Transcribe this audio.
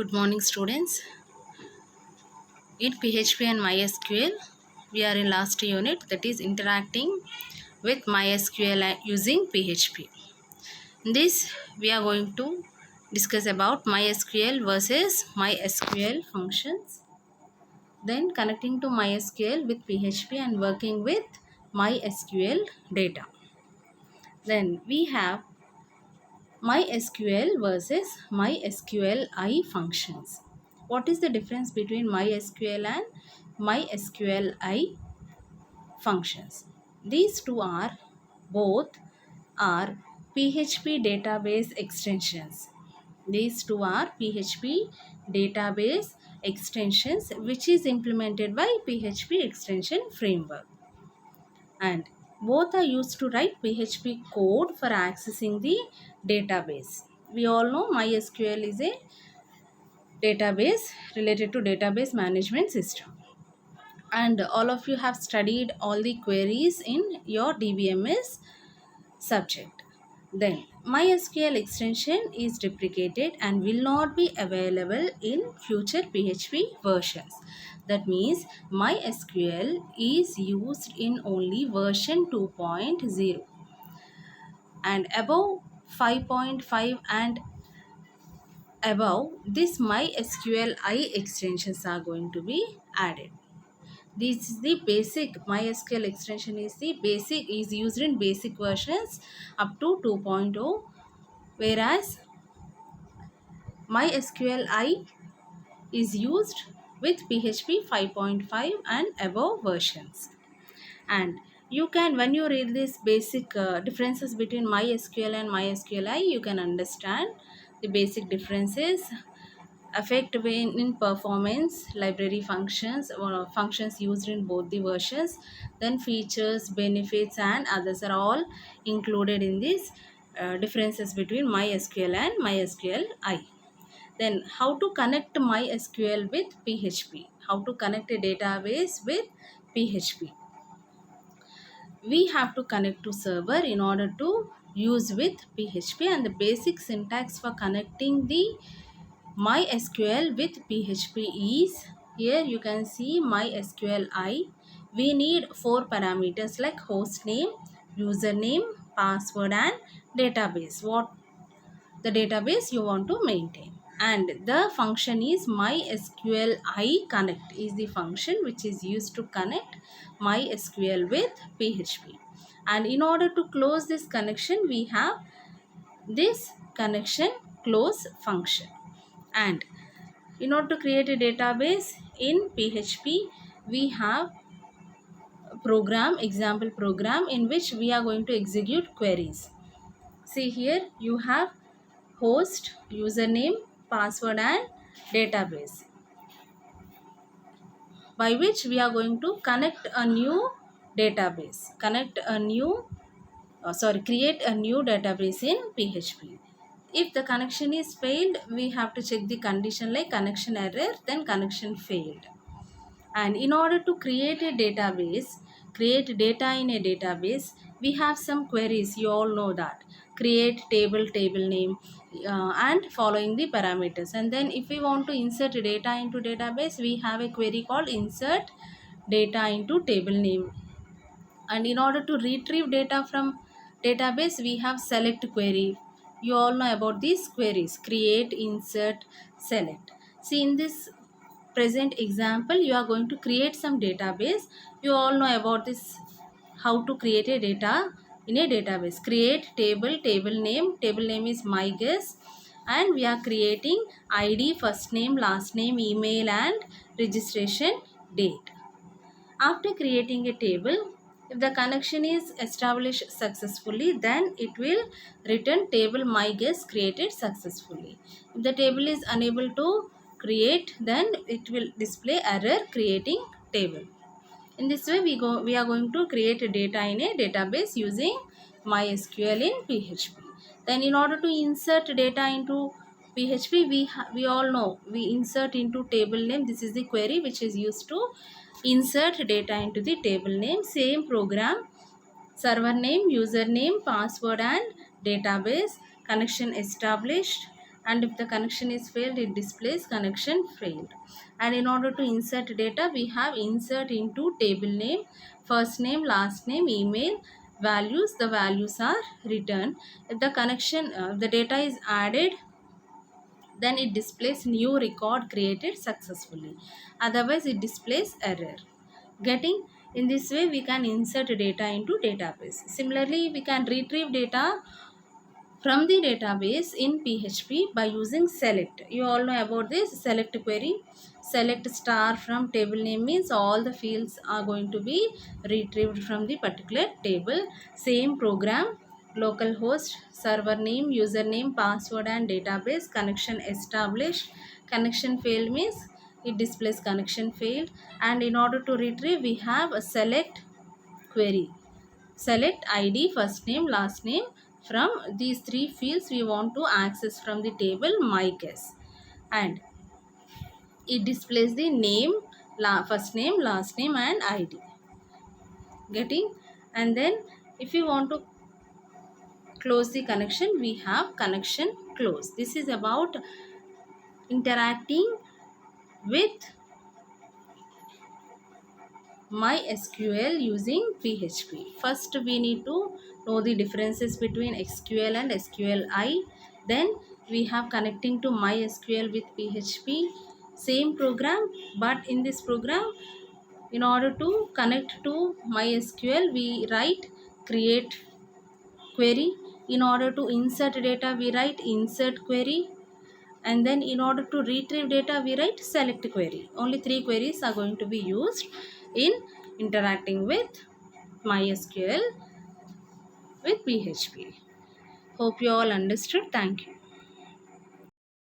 Good morning, students. In PHP and MySQL, we are in last unit, that is interacting with MySQL using PHP. In this, we are going to discuss about MySQL versus MySQL functions, then connecting to MySQL with PHP and working with MySQL data. Then we have MySQL versus MySQLi functions. What is the difference between MySQL and MySQLi functions? These two are both are PHP database extensions. These two are PHP database extensions which is implemented by PHP extension framework, and both are used to write PHP code for accessing the database. We all know MySQL is a database related to database management system, and all of you have studied all the queries in your DBMS subject. Then MySQL extension is deprecated and will not be available in future PHP versions. That means MySQL is used in only version 2.0, and above 5.5 and above this MySQLi extensions are going to be added. This is the basic MySQL extension is used in basic versions up to 2.0, whereas MySQLi is used with PHP 5.5 and above versions. And you can, when you read this basic differences between MySQL and MySQLi, you can understand the basic differences, affect in performance, library functions or functions used in both the versions, then features, benefits and others are all included in these differences between MySQL and MySQLi. Then how to connect MySQL with PHP, how to connect a database with PHP. We have to connect to server in order to use with PHP, and the basic syntax for connecting the MySQL with PHP is, here you can see MySQLi. We need 4 parameters like host name, username, password and database. What the database you want to maintain. And the function is MySQLi connect is the function which is used to connect MySQL with PHP. And in order to close this connection, we have this connection close function. And in order to create a database in PHP, we have a program, example program in which we are going to execute queries. See here you have host, username, password and database, by which we are going to connect a new database, create a new database in PHP. If the connection is failed, we have to check the condition like connection error, then connection failed. And in order to create a database, create data in a database, we have some queries, you all know that. Create table, table name, and following the parameters. And then if we want to insert data into database, we have a query called insert data into table name. And in order to retrieve data from database, we have select query. You all know about these queries, create, insert, select. See, in this present example, you are going to create some database. You all know about this, how to create a data in a database. Create table, table name is my guess, and we are creating ID, first name, last name, email and registration date. After creating a table, if the connection is established successfully, then it will return table my guess created successfully. If the table is unable to create, then it will display error creating table. In this way, we are going to create a data in a database using MySQL in PHP. Then in order to insert data into PHP, we all know we insert into table name. This is the query which is used to insert data into the table name. Same program, server name, username, password and database, connection established, and if the connection is failed, it displays connection failed. And in order to insert data, we have insert into table name, first name, last name, email, values. The values are returned. If the connection the data is added, then it displays new record created successfully, otherwise it displays error. Getting In this way we can insert data into database. Similarly, we can retrieve data from the database in PHP by using select. You all know about this select query. Select star from table name means all the fields are going to be retrieved from the particular table. Same program, localhost, server name, username, password and database. Connection established. Connection failed means it displays connection failed. And in order to retrieve, we have a select query. Select ID, first name, last name. From these three fields we want to access from the table myguess, and it displays the name, first name, last name and ID. Getting? And then if you want to close the connection, we have connection close. This is about interacting with MySQL using PHP. First, we need to know the differences between SQL and SQLi. Then we have connecting to MySQL with PHP. Same program, but in this program, in order to connect to MySQL, we write create query. In order to insert data, we write insert query. And then in order to retrieve data, we write select query. Only three queries are going to be used in interacting with MySQL with PHP. Hope you all understood. Thank you.